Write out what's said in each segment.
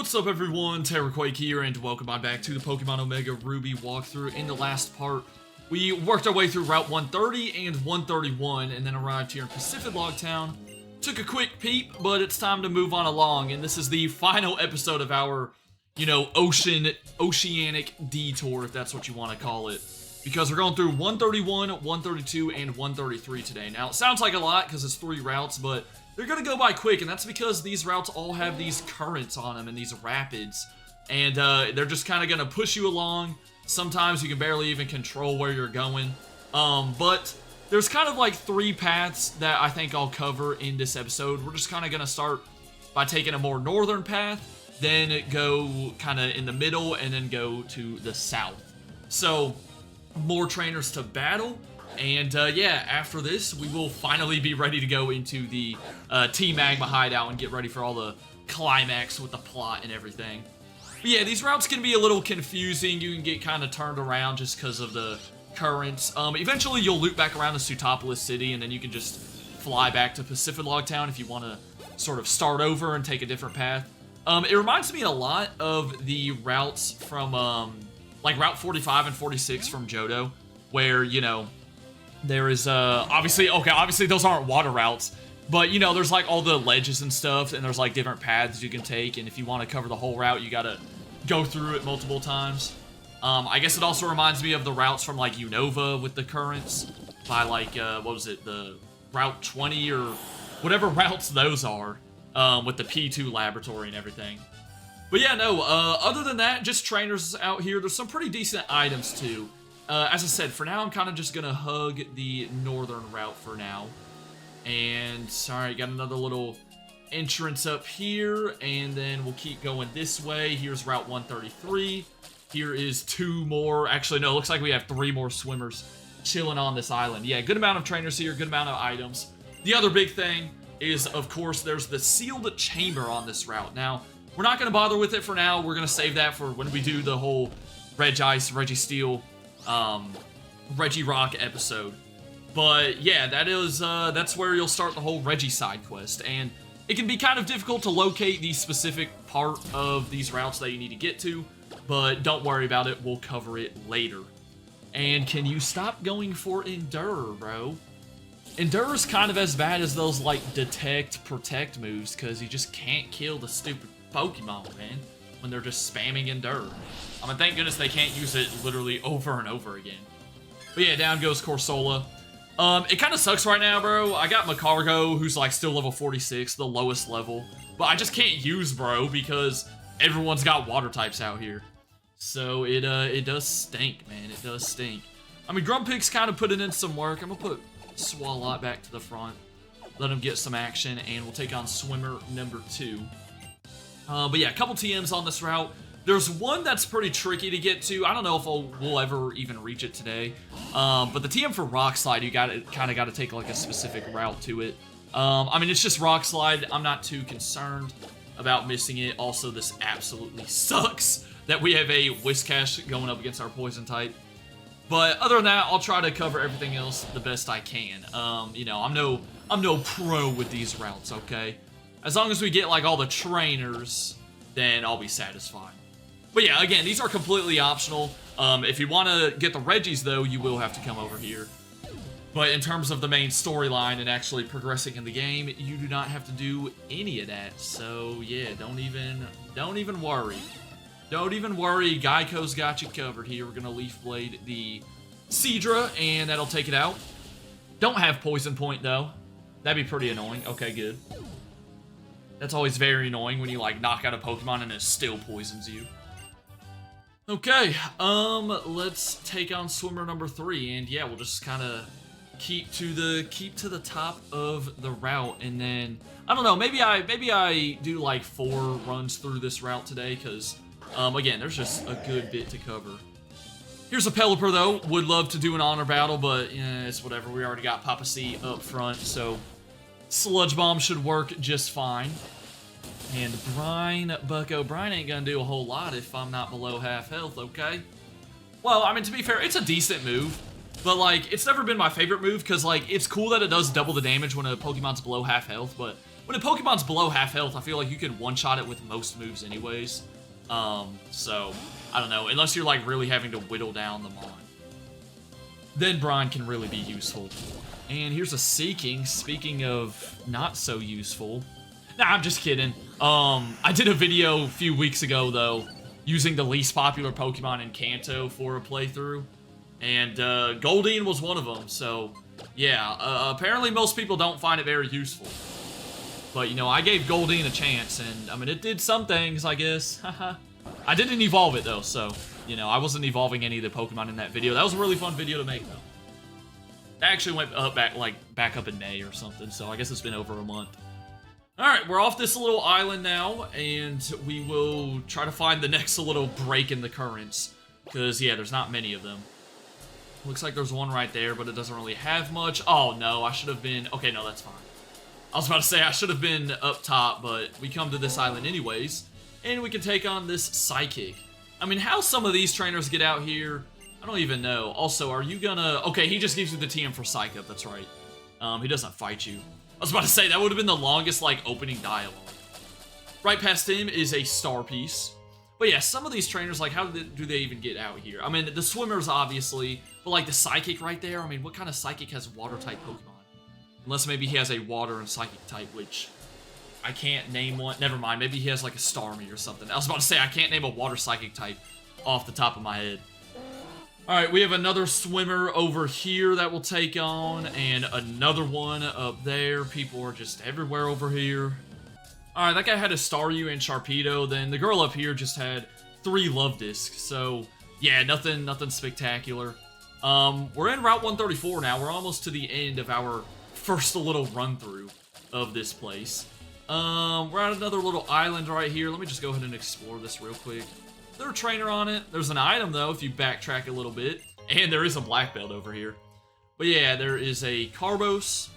What's up everyone, Terraquake here, and welcome on back to the Pokemon Omega Ruby walkthrough. In the last part, we worked our way through Route 130 and 131, and then arrived here in Pacific Log Town. Took a quick peep, but it's time to move on along, and this is the final episode of our, oceanic detour, if that's what you want to call it. Because we're going through 131, 132, and 133 today. Now, it sounds like a lot, because it's 3 routes, but they're going to go by quick, and that's because these routes all have these currents on them and these rapids. And they're just kind of going to push you along. Sometimes you can barely even control where you're going. But there's kind of like 3 paths that I think I'll cover in this episode. We're just kind of going to start by taking a more northern path, then go kind of in the middle, and then go to the south. So, more trainers to battle. And yeah, after this, we will finally be ready to go into the Team Magma hideout and get ready for all the climax with the plot and everything. But yeah, these routes can be a little confusing. You can get kind of turned around just because of the currents. Eventually, you'll loop back around to Sootopolis City, and then you can just fly back to Pacific Log Town if you want to sort of start over and take a different path. It reminds me a lot of the routes from, like Route 45 and 46 from Johto, where, there is, obviously those aren't water routes, but, there's, like, all the ledges and stuff, and there's, like, different paths you can take, and if you want to cover the whole route, you gotta go through it multiple times. I guess it also reminds me of the routes from, like, Unova with the currents, by, like, what was it, the Route 20, or whatever routes those are, with the P2 laboratory and everything. But yeah, no, other than that, just trainers out here. There's some pretty decent items, too. As I said, for now, I'm kind of just going to hug the northern route for now. And, sorry, got another little entrance up here. And then we'll keep going this way. Here's Route 133. Here is 2 more. Actually, no, it looks like we have 3 more swimmers chilling on this island. Yeah, good amount of trainers here, good amount of items. The other big thing is, of course, there's the sealed chamber on this route. Now, we're not going to bother with it for now. We're going to save that for when we do the whole Regice, Registeel, Regirock episode. But yeah, that's where you'll start the whole Regi side quest, and it can be kind of difficult to locate the specific part of these routes that you need to get to, but don't worry about it, we'll cover it later. And can you stop going for Endure, bro? Endure is kind of as bad as those, like, Detect, Protect moves, because you just can't kill the stupid Pokemon, man, when they're just spamming Endure. I mean, thank goodness they can't use it literally over and over again. But yeah, down goes Corsola. It kind of sucks right now, bro. I got Magcargo, who's like still level 46, the lowest level. But I just can't use bro because everyone's got water types out here. So it does stink, man. It does stink. I mean, Grumpig's kind of putting in some work. I'm going to put Swalot back to the front. Let him get some action, and we'll take on Swimmer number 2. But yeah, a couple TMs on this route. There's one that's pretty tricky to get to. I don't know if we'll ever even reach it today. But the TM for Rock Slide, you kind of got to take like a specific route to it. I mean, it's just Rock Slide. I'm not too concerned about missing it. Also, this absolutely sucks that we have a Whiscash going up against our Poison type. But other than that, I'll try to cover everything else the best I can. I'm no pro with these routes, okay? As long as we get like all the trainers, then I'll be satisfied. But yeah, again, these are completely optional. If you want to get the Regis, though, you will have to come over here. But in terms of the main storyline and actually progressing in the game, you do not have to do any of that. So yeah, don't even worry. Don't even worry. Geico's got you covered here. We're gonna Leaf Blade the Seadra, and that'll take it out. Don't have Poison Point though. That'd be pretty annoying. Okay, good. That's always very annoying when you like knock out a Pokemon and it still poisons you. Okay, let's take on Swimmer number 3, and yeah, we'll just kind of keep to the top of the route, and then I don't know, maybe I do like 4 runs through this route today, because again, there's just a good bit to cover. Here's a Pelipper though. Would love to do an honor battle, but it's whatever. We already got Papa C up front, so Sludge Bomb should work just fine. And Brine, Bucko. Brine ain't gonna do a whole lot if I'm not below half health, okay? Well, I mean, to be fair, it's a decent move. But, like, it's never been my favorite move because, like, it's cool that it does double the damage when a Pokemon's below half health. But when a Pokemon's below half health, I feel like you can one-shot it with most moves anyways. So, I don't know, unless you're like really having to whittle down the Mon. Then Brine can really be useful. And here's a Seeking, speaking of not so useful. Nah, I'm just kidding. I did a video a few weeks ago, though, using the least popular Pokemon in Kanto for a playthrough. And Goldeen was one of them, so yeah, apparently most people don't find it very useful. But, you know, I gave Goldeen a chance, and, I mean, it did some things, I guess. I didn't evolve it, though, so, you know, I wasn't evolving any of the Pokemon in that video. That was a really fun video to make, though. That actually went up back up in May or something, so I guess it's been over a month. Alright, we're off this little island now, and we will try to find the next little break in the currents. Because, yeah, there's not many of them. Looks like there's one right there, but it doesn't really have much. Oh, no, I should have been... Okay, no, that's fine. I was about to say I should have been up top, but we come to this island anyways, and we can take on this Psychic. I mean, how some of these trainers get out here, I don't even know. Also, are you gonna... Okay, he just gives you the TM for Psych Up, that's right. He doesn't fight you. I was about to say, that would have been the longest, like, opening dialogue. Right past him is a Star Piece. But yeah, some of these trainers, like, how do they even get out here? I mean, the Swimmers, obviously, but, like, the Psychic right there, I mean, what kind of Psychic has Water-type Pokemon? Unless maybe he has a Water and Psychic type, which I can't name one. Never mind, maybe he has, like, a Starmie or something. I was about to say, I can't name a Water Psychic type off the top of my head. Alright, we have another Swimmer over here that we'll take on, and another one up there. People are just everywhere over here. Alright, that guy had a Staryu and Sharpedo, then the girl up here just had 3 Love Discs, so yeah, nothing spectacular. We're in Route 134 now. We're almost to the end of our first little run-through of this place. We're at another little island right here. Let me just go ahead and explore this real quick. There's a trainer on it. There's an item, though, if you backtrack a little bit. And there is a black belt over here. But yeah, there is a Carbos.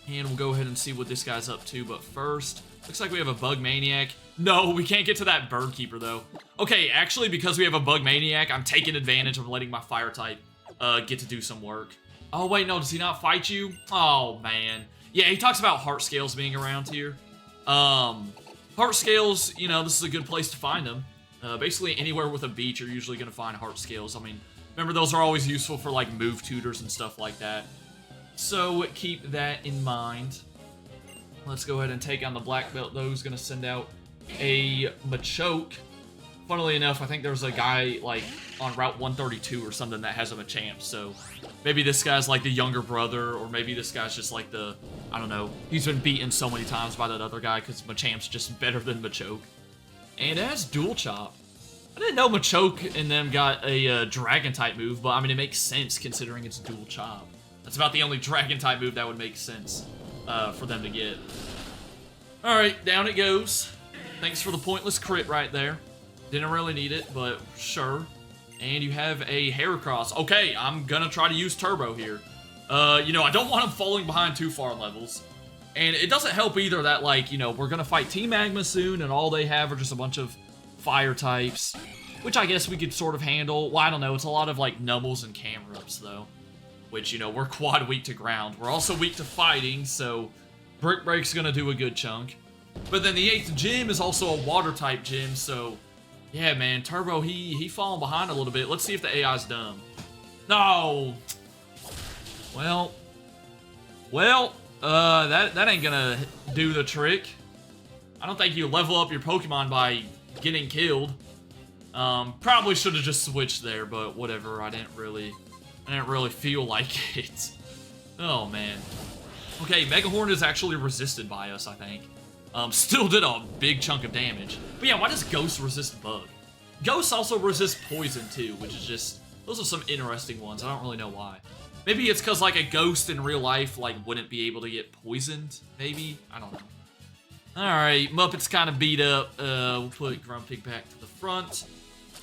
And we'll go ahead and see what this guy's up to. But first, looks like we have a Bug Maniac. No, we can't get to that Bird Keeper, though. Okay, actually, because we have a Bug Maniac, I'm taking advantage of letting my Fire type get to do some work. Oh, wait, no, does he not fight you? Oh, man. Yeah, he talks about Heart Scales being around here. Heart Scales, you know, this is a good place to find them. Basically, anywhere with a beach, you're usually going to find Heart Scales. I mean, remember, those are always useful for, like, move tutors and stuff like that. So, keep that in mind. Let's go ahead and take on the Black Belt, though, who's going to send out a Machoke. Funnily enough, I think there's a guy, like, on Route 132 or something that has a Machamp, so maybe this guy's, like, the younger brother, or maybe this guy's just, like, the, I don't know, he's been beaten so many times by that other guy because Machamp's just better than Machoke. And it has Dual Chop. I didn't know Machoke and them got a Dragon-type move, but, I mean, it makes sense considering it's Dual Chop. That's about the only Dragon-type move that would make sense for them to get. Alright, down it goes. Thanks for the pointless crit right there. Didn't really need it, but sure. And you have a Heracross. Okay, I'm gonna try to use Turbo here. You know, I don't want him falling behind too far in levels. And it doesn't help either that, like, you know, we're gonna fight Team Magma soon, and all they have are just a bunch of fire types. Which I guess we could sort of handle. Well, I don't know, it's a lot of, like, Numbles and Camerups, though. Which, you know, we're quad weak to ground. We're also weak to fighting, so Brick Break's gonna do a good chunk. But then the 8th gym is also a water-type gym, so yeah, man, Turbo, he falling behind a little bit. Let's see if the AI's dumb. No! Well, that ain't gonna do the trick. I don't think you level up your Pokemon by getting killed. Probably should have just switched there, but whatever, I didn't really feel like it. Oh, man. Okay, Megahorn is actually resisted by us, I think. Still did a big chunk of damage. But yeah, why does Ghost resist Bug? Ghost also resists Poison, too, which is just... Those are some interesting ones. I don't really know why. Maybe it's because, like, a Ghost in real life, like, wouldn't be able to get poisoned, maybe? I don't know. Alright, Muppet's kind of beat up. We'll put Grumpig back to the front.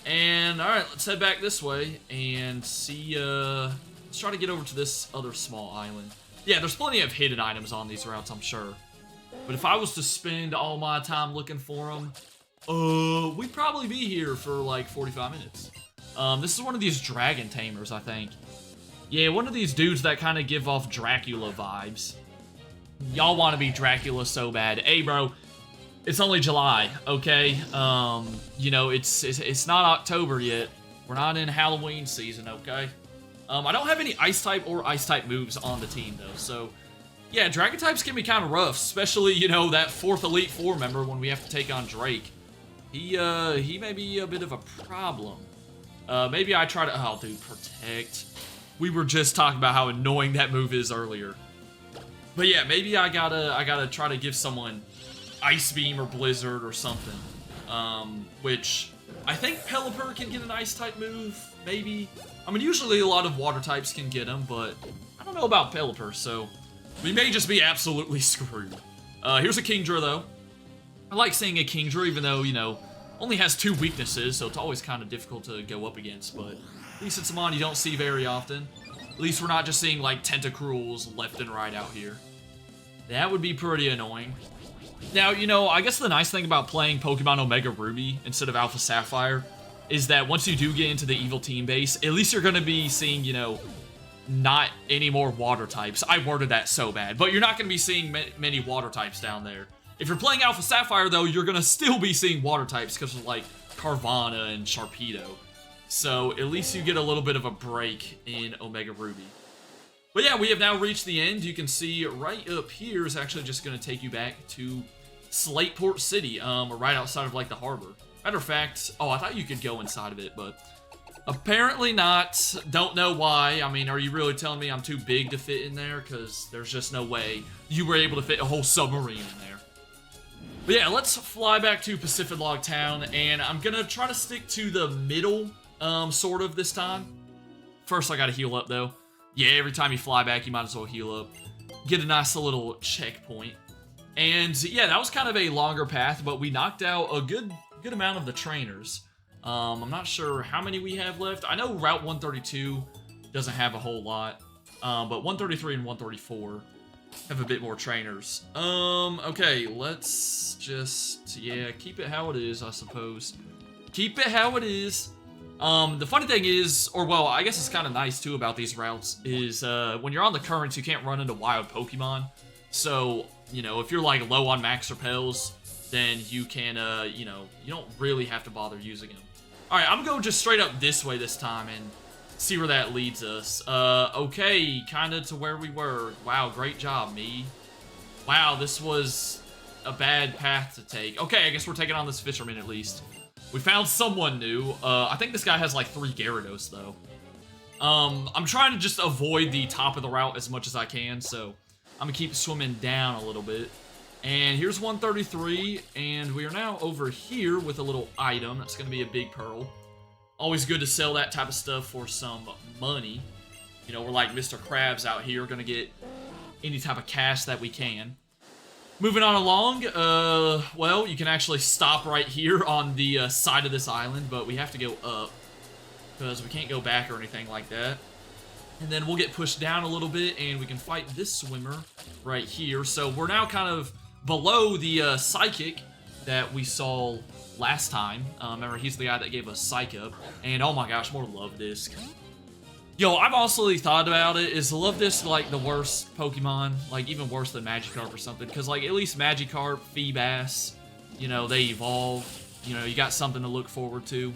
And, alright, let's head back this way and see, let's try to get over to this other small island. Yeah, there's plenty of hidden items on these routes, I'm sure. But if I was to spend all my time looking for them, we'd probably be here for like 45 minutes. This is one of these dragon tamers, I think. Yeah, one of these dudes that kind of give off Dracula vibes. Y'all want to be Dracula so bad. Hey, bro, it's only July, okay? You know, it's not October yet. We're not in Halloween season, okay? I don't have any Ice-type or Ice-type moves on the team, though, so... Yeah, Dragon types can be kind of rough, especially, you know, that 4th Elite Four member when we have to take on Drake. He may be a bit of a problem. Maybe I try to... Oh, dude, Protect. We were just talking about how annoying that move is earlier. But yeah, maybe I gotta try to give someone Ice Beam or Blizzard or something. Which I think Pelipper can get an Ice-type move, maybe. I mean, usually a lot of Water types can get them, but I don't know about Pelipper, so... We may just be absolutely screwed. Here's a Kingdra, though. I like seeing a Kingdra, even though, you know, only has 2 weaknesses, so it's always kind of difficult to go up against, but at least it's a mon you don't see very often. At least we're not just seeing, like, Tentacruels left and right out here. That would be pretty annoying. Now, you know, I guess the nice thing about playing Pokemon Omega Ruby instead of Alpha Sapphire is that once you do get into the evil team base, at least you're going to be seeing, you know, not any more water types. I worded that so bad, but you're not going to be seeing many water types down there. If you're playing Alpha Sapphire, though, you're going to still be seeing water types because of, like, Carvanha and Sharpedo. So, at least you get a little bit of a break in Omega Ruby. But yeah, we have now reached the end. You can see right up here is actually just going to take you back to Slateport City, right outside of, like, the harbor. Matter of fact, oh, I thought you could go inside of it, but... Apparently not. Don't know why. I mean, are you really telling me I'm too big to fit in there? Because there's just no way you were able to fit a whole submarine in there. But yeah, let's fly back to Pacifidlog Town, and I'm going to try to stick to the middle, sort of, this time. First, I got to heal up, though. Yeah, every time you fly back, you might as well heal up. Get a nice little checkpoint. And yeah, that was kind of a longer path, but we knocked out a good amount of the trainers. I'm not sure how many we have left. I know Route 132 doesn't have a whole lot, but 133 and 134 have a bit more trainers. Okay, let's just, yeah, keep it how it is, I suppose. Keep it how it is. The funny thing is, or well, I guess it's kind of nice too about these routes, is when you're on the currents, you can't run into wild Pokemon. So, you know, if you're like low on max repels, then you can, you know, you don't really have to bother using them. Alright, I'm going just straight up this way this time and see where that leads us. Okay, kinda to where we were. Wow, great job, me. Wow, this was a bad path to take. Okay, I guess we're taking on this fisherman at least. We found someone new. I think this guy has like 3 Gyarados, though. I'm trying to just avoid the top of the route as much as I can, so I'm gonna keep swimming down a little bit. And here's 133, and we are now over here with a little item. That's going to be a big pearl. Always good to sell that type of stuff for some money. You know, we're like Mr. Krabs out here, going to get any type of cash that we can. Moving on along, well, you can actually stop right here on the side of this island, but we have to go up because we can't go back or anything like that. And then we'll get pushed down a little bit, and we can fight this swimmer right here. So we're now kind of below the Psychic that we saw last time. Remember, he's the guy that gave us Psych Up. And oh my gosh, more Love Disc. Yo, I've also thought about it. Is Love Disc like the worst Pokemon? Like even worse than Magikarp or something? Because like at least Magikarp, Feebas, you know, they evolve. You know, you got something to look forward to.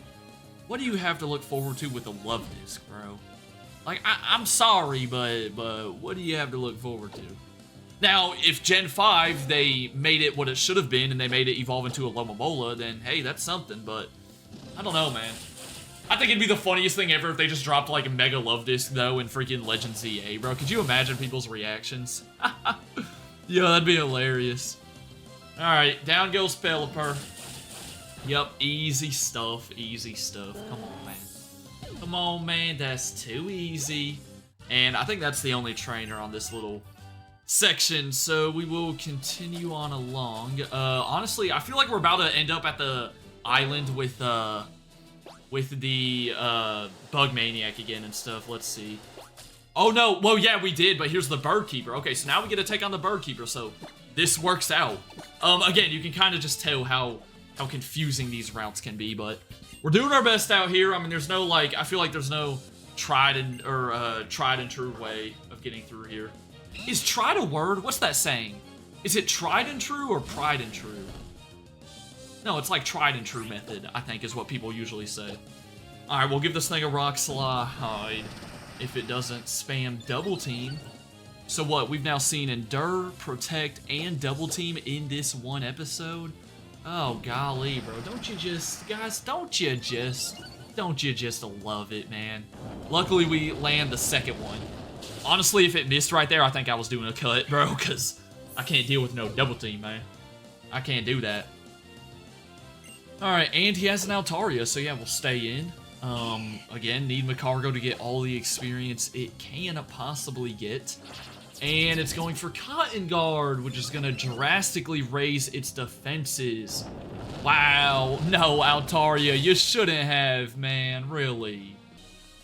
What do you have to look forward to with a Love Disc, bro? Like, I'm sorry, but what do you have to look forward to? Now, if Gen 5, they made it what it should have been, and they made it evolve into a Lomomola, then, hey, that's something, but I don't know, man. I think it'd be the funniest thing ever if they just dropped, like, a Mega Love Disc, though, in freaking Legend ZA, bro. Could you imagine people's reactions? Yo, that'd be hilarious. Alright, down goes Pelipper. Yup, easy stuff, easy stuff. Come on, man. Come on, man, that's too easy. And I think that's the only trainer on this little section, so we will continue on along. Honestly, I feel like we're about to end up at the island with the Bug Maniac again and stuff. Let's see. Oh, no. Well, yeah, we did, but here's the Bird Keeper. Okay, so now we get to take on the Bird Keeper, so this works out. Again, you can kind of just tell how confusing these routes can be, but we're doing our best out here. I mean, there's no, like, I feel like there's no tried and true way of getting through here. Is tried a word? What's that saying? Is it tried and true or pride and true? No, it's like tried and true method, I think is what people usually say. Alright, we'll give this thing a rock slide if it doesn't spam double team. So what, we've now seen Endure, Protect, and Double Team in this one episode? Oh, golly, bro. Don't you just, guys, don't you just love it, man? Luckily, we land the second one. Honestly, if it missed right there, I think I was doing a cut, bro, because I can't deal with no Double Team, man. I can't do that. Alright, and he has an Altaria, so yeah, we'll stay in. Again, need Magcargo to get all the experience it can possibly get. And it's going for Cotton Guard, which is going to drastically raise its defenses. Wow. No, Altaria, you shouldn't have, man. Really.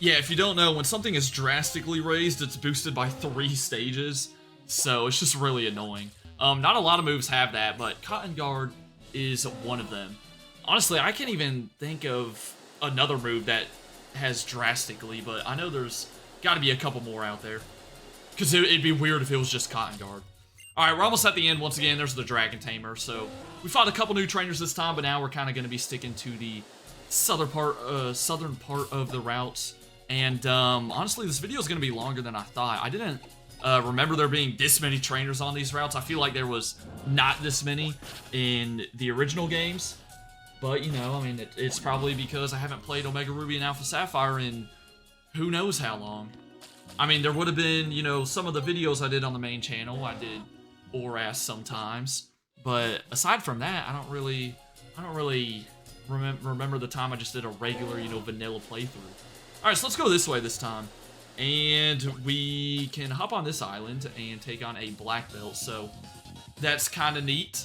Yeah, if you don't know, when something is drastically raised, it's boosted by 3 stages. So it's just really annoying. Not a lot of moves have that, but Cotton Guard is one of them. Honestly, I can't even think of another move that has drastically, but I know there's got to be a couple more out there. Because it'd be weird if it was just Cotton Guard. Alright, we're almost at the end once again. There's the Dragon Tamer. So, we fought a couple new trainers this time, but now we're kind of going to be sticking to the southern part of the routes. And, honestly, this video is going to be longer than I thought. I didn't remember there being this many trainers on these routes. I feel like there was not this many in the original games. But, you know, I mean, it's probably because I haven't played Omega Ruby and Alpha Sapphire in who knows how long. I mean, there would have been, you know, some of the videos I did on the main channel. I did ORAS sometimes. But aside from that, I don't really remember the time I just did a regular, you know, vanilla playthrough. Alright, so let's go this way this time. And we can hop on this island and take on a black belt. So that's kind of neat.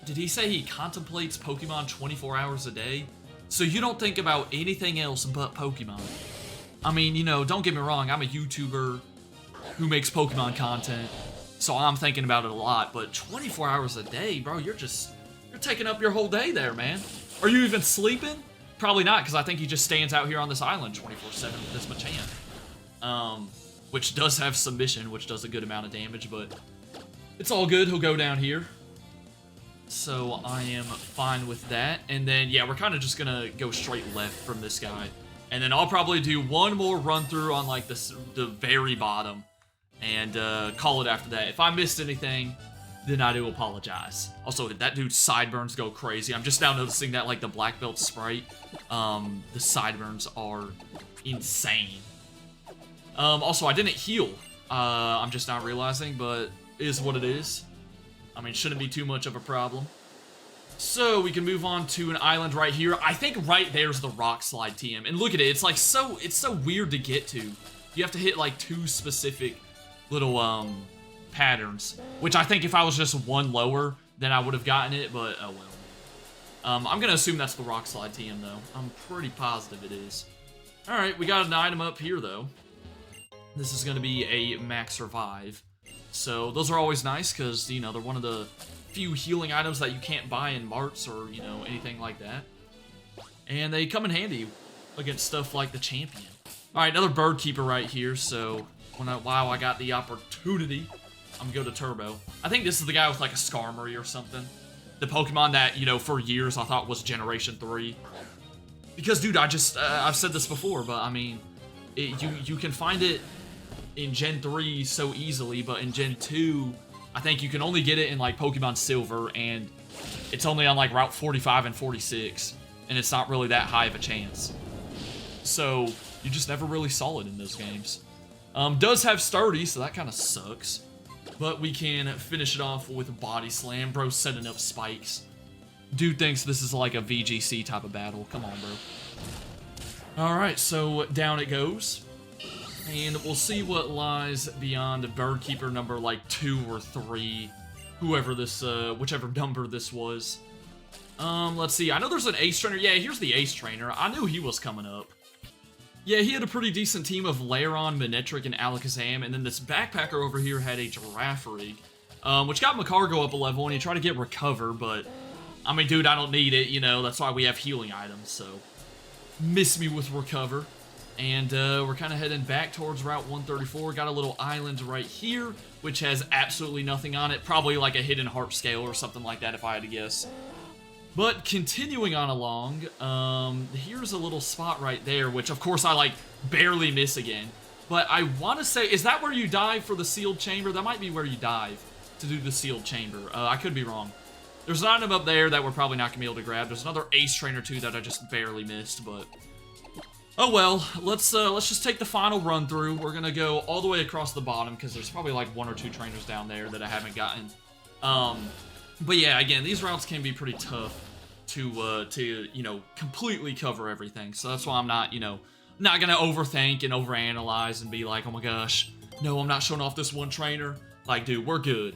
Did he say he contemplates Pokemon 24 hours a day? So you don't think about anything else but Pokemon. I mean, you know, don't get me wrong, I'm a YouTuber who makes Pokemon content, so I'm thinking about it a lot, but 24 hours a day, bro, you're taking up your whole day there, man. Are you even sleeping? Probably not, because I think he just stands out here on this island 24/7 with this Machamp. Which does have submission, which does a good amount of damage, but it's all good, he'll go down here. So I am fine with that, and then, yeah, we're kind of just gonna go straight left from this guy. And then I'll probably do one more run through on like the very bottom and call it after that. If I missed anything, then I do apologize. Also, that dude's sideburns go crazy. I'm just now noticing that like the black belt sprite, the sideburns are insane. Also, I didn't heal. I'm just not realizing, but it is what it is. I mean, shouldn't be too much of a problem. So we can move on to an island right here. I think right there's the rock slide TM. And look at it. It's like it's so weird to get to. You have to hit like 2 specific little patterns, which I think if I was just one lower, then I would have gotten it, but oh well. I'm going to assume that's the rock slide TM though. I'm pretty positive it is. All right, we got an item up here though. This is going to be a max revive. So those are always nice because, you know, they're one of the few healing items that you can't buy in marts or, you know, anything like that. And they come in handy against stuff like the champion. Alright, another bird keeper right here, so while I got the opportunity, I'm gonna go to Turbo. I think this is the guy with like a Skarmory or something. The Pokemon that, you know, for years I thought was Generation 3. Because, dude, I've said this before, but I mean, you can find it in Gen 3 so easily, but in Gen 2, I think you can only get it in, like, Pokemon Silver, and it's only on, like, Route 45 and 46, and it's not really that high of a chance. So, you just never really saw it in those games. Does have Sturdy, so that kind of sucks. But we can finish it off with Body Slam. Bro setting up spikes. Dude thinks this is like a VGC type of battle. Come on, bro. Alright, so down it goes. And we'll see what lies beyond Birdkeeper number like 2 or 3. Whoever this, whichever number this was. Let's see. I know there's an Ace Trainer. Yeah, here's the Ace Trainer. I knew he was coming up. Yeah, he had a pretty decent team of Lairon, Manectric, and Alakazam. And then this Backpacker over here had a Girafarig. Which got Magcargo up a level, and he tried to get Recover, but... I mean, dude, I don't need it, you know. That's why we have healing items, so... Miss me with Recover. And we're kind of heading back towards Route 134. Got a little island right here, which has absolutely nothing on it. Probably like a hidden heart scale or something like that if I had to guess. But continuing on along, here's a little spot right there, which of course I like barely miss again. But I want to say, is that where you dive for the sealed chamber? That might be where you dive to do the sealed chamber. I could be wrong. There's an item up there that we're probably not going to be able to grab. There's another Ace Trainer too that I just barely missed, but... Oh well, let's just take the final run through. We're going to go all the way across the bottom because there's probably like 1 or 2 trainers down there that I haven't gotten. But yeah, again, these routes can be pretty tough to you know, completely cover everything. So that's why I'm not, you know, not going to overthink and overanalyze and be like, oh my gosh, no, I'm not showing off this one trainer. Like, dude, we're good.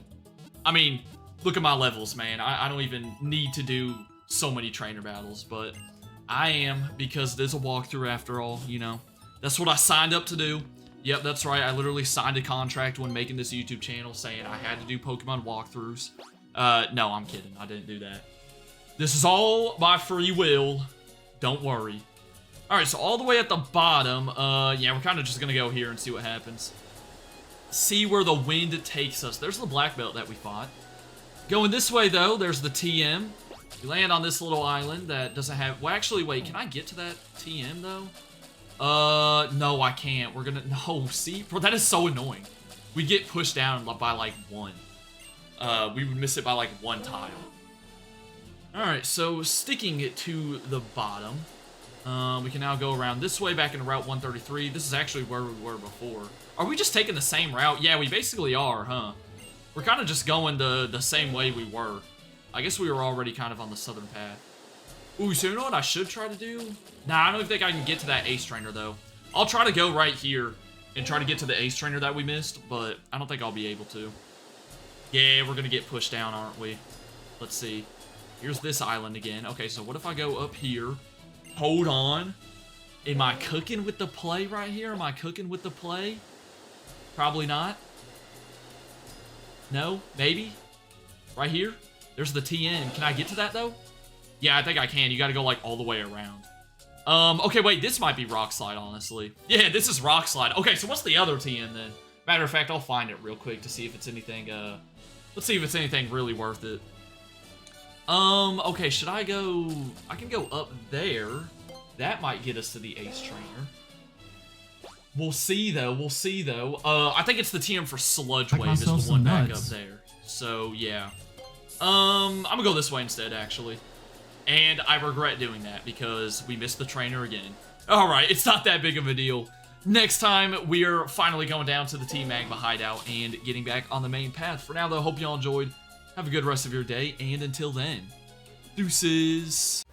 I mean, look at my levels, man. I don't even need to do so many trainer battles, but I am, because there's a walkthrough after all, you know. That's what I signed up to do. Yep, that's right. I literally signed a contract when making this YouTube channel saying I had to do Pokemon walkthroughs. No, I'm kidding. I didn't do that. This is all by free will. Don't worry. Alright, so all the way at the bottom, yeah, we're kind of just going to go here and see what happens. See where the wind takes us. There's the black belt that we fought. Going this way, though, there's the TM. We land on this little island that doesn't have... Well, actually, wait, can I get to that TM, though? No, I can't. We're gonna... No, see? Bro, that is so annoying. We get pushed down by, like, 1. We would miss it by, like, 1 tile. Alright, so sticking it to the bottom, we can now go around this way back into Route 133. This is actually where we were before. Are we just taking the same route? Yeah, we basically are, huh? We're kind of just going the same way we were. I guess we were already kind of on the southern path. Ooh, so you know what I should try to do? Nah, I don't think I can get to that Ace Trainer, though. I'll try to go right here and try to get to the Ace Trainer that we missed, but I don't think I'll be able to. Yeah, we're going to get pushed down, aren't we? Let's see. Here's this island again. Okay, so what if I go up here? Hold on. Am I cooking with the play right here? Am I cooking with the play? Probably not. No? Maybe? Right here? There's the TN. Can I get to that, though? Yeah, I think I can. You gotta go, like, all the way around. Okay, wait. This might be Rock Slide, honestly. Yeah, this is Rock Slide. Okay, so what's the other TN, then? Matter of fact, I'll find it real quick to see if it's anything, let's see if it's anything really worth it. Okay, should I go... I can go up there. That might get us to the Ace Trainer. We'll see, though. We'll see, though. I think it's the TM for Sludge Wave is the one back up there. So, yeah. I'm gonna go this way instead, actually. And I regret doing that because we missed the trainer again. Alright, it's not that big of a deal. Next time, we're finally going down to the Team Magma hideout and getting back on the main path. For now, though, hope y'all enjoyed. Have a good rest of your day, and until then, deuces.